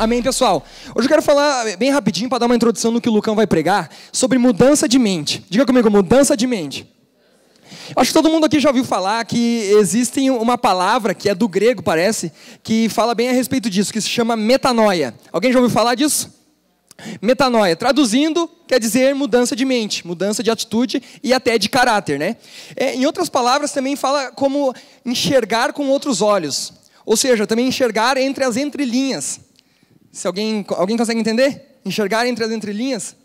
Amém, pessoal? Hoje eu quero falar bem rapidinho, para dar uma introdução no que o Lucão vai pregar, sobre mudança de mente. Diga comigo, mudança de mente. Acho que todo mundo aqui já ouviu falar que existe uma palavra, que é do grego, parece, que fala bem a respeito disso, que se chama metanoia. Alguém já ouviu falar disso? Metanoia, traduzindo, quer dizer mudança de mente, mudança de atitude e até de caráter, né? Em outras palavras, também fala como enxergar com outros olhos. Ou seja, também enxergar entre as entrelinhas. Se alguém consegue entender? Enxergar entre as entrelinhas?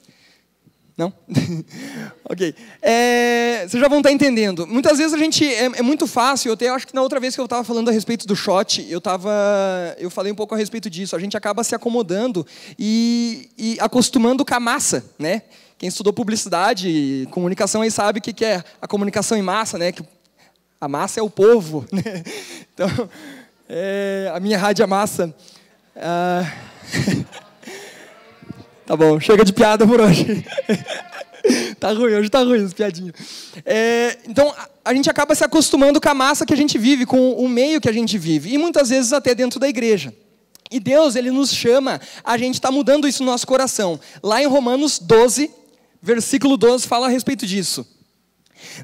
Não? Ok. Vocês já vão estar entendendo. Muitas vezes a gente, é muito fácil, eu até acho que na outra vez que eu estava falando a respeito do shot, eu falei um pouco a respeito disso. A gente acaba se acomodando e acostumando com a massa, né? Quem estudou publicidade e comunicação aí sabe o que é a comunicação em massa, né? Que a massa é o povo, né? Então, a minha rádio é massa. Tá bom, chega de piada por hoje. Tá ruim, hoje tá ruim as piadinhas. Então, a gente acaba se acostumando com a massa que a gente vive, com o meio que a gente vive. E muitas vezes até dentro da igreja. E Deus, Ele nos chama, a gente está mudando isso no nosso coração. Lá em Romanos 12, versículo 12, fala a respeito disso.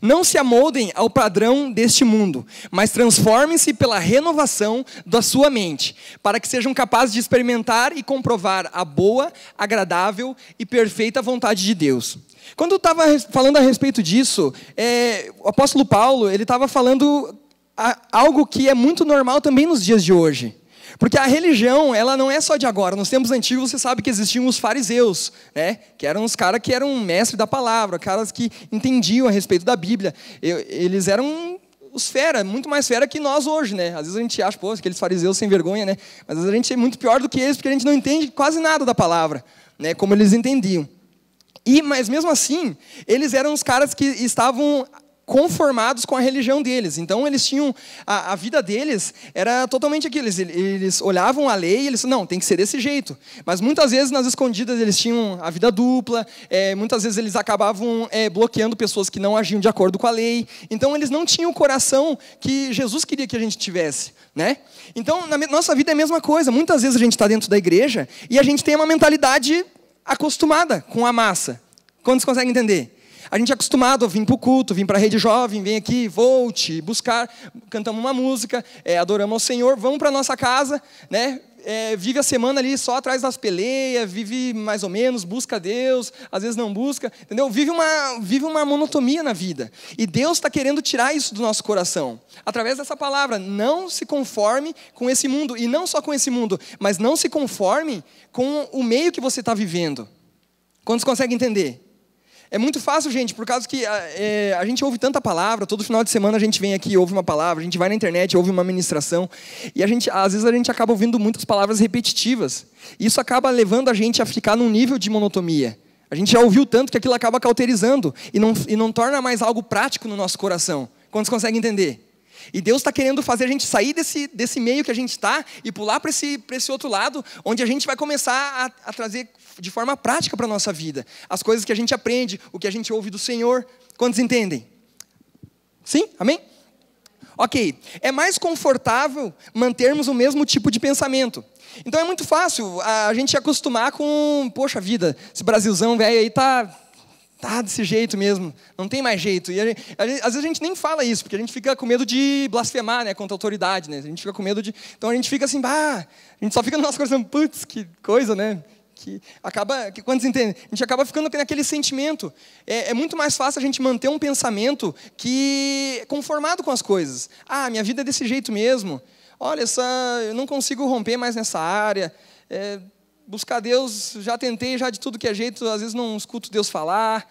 Não se amoldem ao padrão deste mundo, mas transformem-se pela renovação da sua mente, para que sejam capazes de experimentar e comprovar a boa, agradável e perfeita vontade de Deus. Quando eu estava falando a respeito disso, o apóstolo Paulo, ele estava falando algo que é muito normal também nos dias de hoje. Porque a religião, ela não é só de agora. Nos tempos antigos, você sabe que existiam os fariseus, né? Que eram os caras que eram mestres da palavra, caras que entendiam a respeito da Bíblia. Eles eram os fera, muito mais fera que nós hoje, né? Às vezes a gente acha, pô, aqueles fariseus sem vergonha, né? Mas às vezes a gente é muito pior do que eles, porque a gente não entende quase nada da palavra, né? Como eles entendiam. Mas mesmo assim, eles eram os caras que estavam conformados com a religião deles. Então eles tinham, a vida deles era totalmente aquilo, eles olhavam a lei e eles não, tem que ser desse jeito. Mas muitas vezes nas escondidas eles tinham a vida dupla, muitas vezes eles acabavam bloqueando pessoas que não agiam de acordo com a lei. Então eles não tinham o coração que Jesus queria que a gente tivesse, né? Então na nossa vida é a mesma coisa. Muitas vezes a gente está dentro da igreja e a gente tem uma mentalidade acostumada com a massa. Quantos conseguem entender? A gente é acostumado a vir para o culto, vir para a rede jovem, vem aqui, volte, buscar, cantamos uma música, adoramos ao Senhor, vamos para a nossa casa, né? Vive a semana ali só atrás das peleias, vive mais ou menos, busca Deus, às vezes não busca, entendeu? Vive uma monotonia na vida. E Deus está querendo tirar isso do nosso coração. Através dessa palavra, não se conforme com esse mundo. E não só com esse mundo, mas não se conforme com o meio que você está vivendo. Quantos conseguem entender? É muito fácil, gente, por causa que a gente ouve tanta palavra, todo final de semana a gente vem aqui e ouve uma palavra, a gente vai na internet, ouve uma ministração, e às vezes a gente acaba ouvindo muitas palavras repetitivas. Isso acaba levando a gente a ficar num nível de monotonia. A gente já ouviu tanto que aquilo acaba cauterizando e não torna mais algo prático no nosso coração. Quantos conseguem entender? E Deus está querendo fazer a gente sair desse meio que a gente está e pular para esse outro lado, onde a gente vai começar a trazer de forma prática para a nossa vida as coisas que a gente aprende, o que a gente ouve do Senhor. Quantos entendem? Sim? Amém? Ok. É mais confortável mantermos o mesmo tipo de pensamento. Então é muito fácil a gente acostumar com, poxa vida, esse Brasilzão velho aí tá desse jeito mesmo, não tem mais jeito. E às vezes a gente nem fala isso, porque a gente fica com medo de blasfemar, né, contra a autoridade, né? A gente fica com medo de... Então a gente fica assim, a gente só fica no nosso coração, putz, que coisa, né? Quantos entendem? A gente acaba ficando naquele sentimento. É muito mais fácil a gente manter um pensamento conformado com as coisas. Minha vida é desse jeito mesmo. Olha, eu não consigo romper mais nessa área. Buscar Deus, já tentei já de tudo que é jeito, às vezes não escuto Deus falar,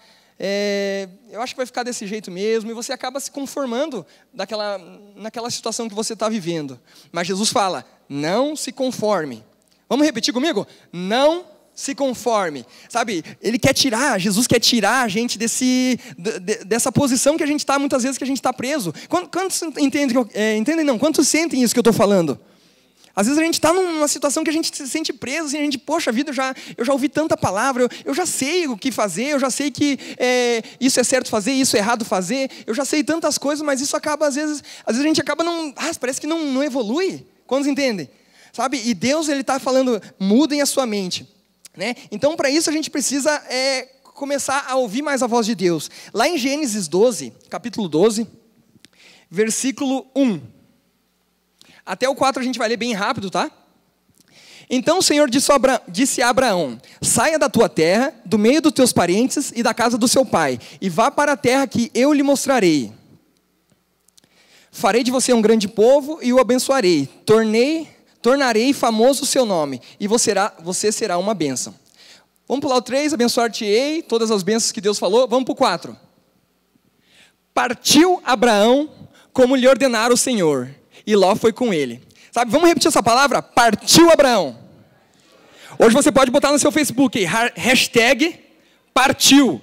eu acho que vai ficar desse jeito mesmo, e você acaba se conformando naquela situação que você está vivendo. Mas Jesus fala, não se conforme. Vamos repetir comigo? Não se conforme. Sabe, Jesus quer tirar a gente dessa posição que a gente está, muitas vezes que a gente está preso. Quantos entendem não? Quantos sentem isso que eu estou falando? Às vezes a gente está numa situação que a gente se sente preso, assim, a gente, poxa vida, eu já ouvi tanta palavra, eu já sei o que fazer, eu já sei que isso é certo fazer, isso é errado fazer, eu já sei tantas coisas, mas isso acaba, às vezes a gente acaba parece que não evolui. Quantos entendem? sabe? E Deus, Ele está falando, mudem a sua mente, né? Então, para isso, a gente precisa começar a ouvir mais a voz de Deus. Lá em Gênesis 12, capítulo 12, versículo 1. Até o 4 a gente vai ler bem rápido, tá? Então o Senhor disse a Abraão: saia da tua terra, do meio dos teus parentes e da casa do seu pai, e vá para a terra que eu lhe mostrarei. Farei de você um grande povo e o abençoarei. Tornarei famoso o seu nome, e você será uma bênção. Vamos pular o 3, abençoar-te-ei, todas as bênçãos que Deus falou. Vamos para o 4. Partiu Abraão como lhe ordenara o Senhor, e Ló foi com ele. Sabe, vamos repetir essa palavra? Partiu Abraão. Hoje você pode botar no seu Facebook aí, hashtag partiu.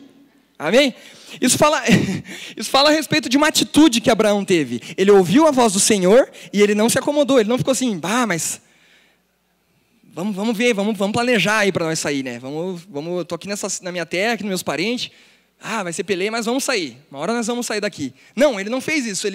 Amém? Isso fala a respeito de uma atitude que Abraão teve. Ele ouviu a voz do Senhor e ele não se acomodou. Ele não ficou assim, mas vamos ver, vamos planejar aí para nós sair, né? Eu tô aqui na minha terra, aqui nos meus parentes. Vai ser peleia, mas vamos sair. Uma hora nós vamos sair daqui. Não, ele não fez isso.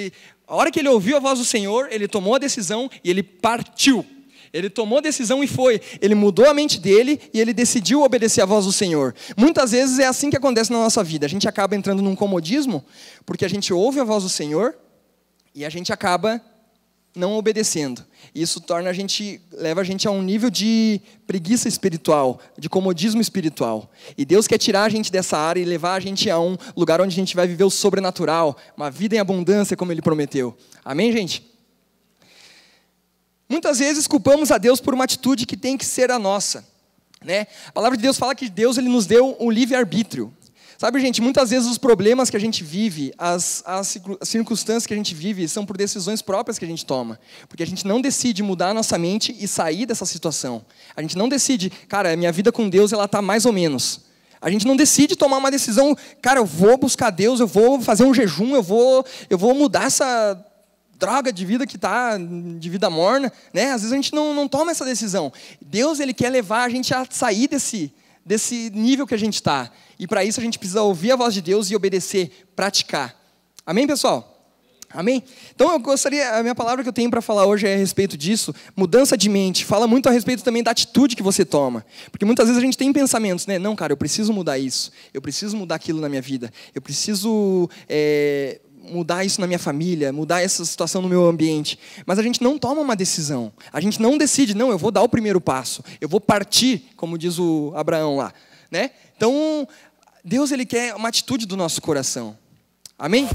A hora que ele ouviu a voz do Senhor, ele tomou a decisão e ele partiu. Ele tomou a decisão e foi. Ele mudou a mente dele e ele decidiu obedecer a voz do Senhor. Muitas vezes é assim que acontece na nossa vida. A gente acaba entrando num comodismo, porque a gente ouve a voz do Senhor e a gente acaba não obedecendo. Isso leva a gente a um nível de preguiça espiritual, de comodismo espiritual. E Deus quer tirar a gente dessa área e levar a gente a um lugar onde a gente vai viver o sobrenatural, uma vida em abundância, como Ele prometeu. Amém, gente? Muitas vezes culpamos a Deus por uma atitude que tem que ser a nossa, né? A palavra de Deus fala que Deus Ele nos deu o livre-arbítrio. Sabe, gente, muitas vezes os problemas que a gente vive, as circunstâncias que a gente vive, são por decisões próprias que a gente toma. Porque a gente não decide mudar a nossa mente e sair dessa situação. A gente não decide, cara, minha vida com Deus, ela está mais ou menos. A gente não decide tomar uma decisão, cara, eu vou buscar Deus, eu vou fazer um jejum, eu vou mudar essa droga de vida que está, de vida morna, né? Às vezes a gente não toma essa decisão. Deus, Ele quer levar a gente a sair desse nível que a gente está. E para isso a gente precisa ouvir a voz de Deus e obedecer, praticar. Amém, pessoal? Amém? Então a minha palavra que eu tenho para falar hoje é a respeito disso, mudança de mente. Fala muito a respeito também da atitude que você toma. Porque muitas vezes a gente tem pensamentos, né? Não, cara, eu preciso mudar isso. Eu preciso mudar aquilo na minha vida. Eu preciso mudar isso na minha família, mudar essa situação no meu ambiente. Mas a gente não toma uma decisão. A gente não decide, não, eu vou dar o primeiro passo. Eu vou partir, como diz o Abraão lá, né? Então, Deus, Ele quer uma atitude do nosso coração. Amém?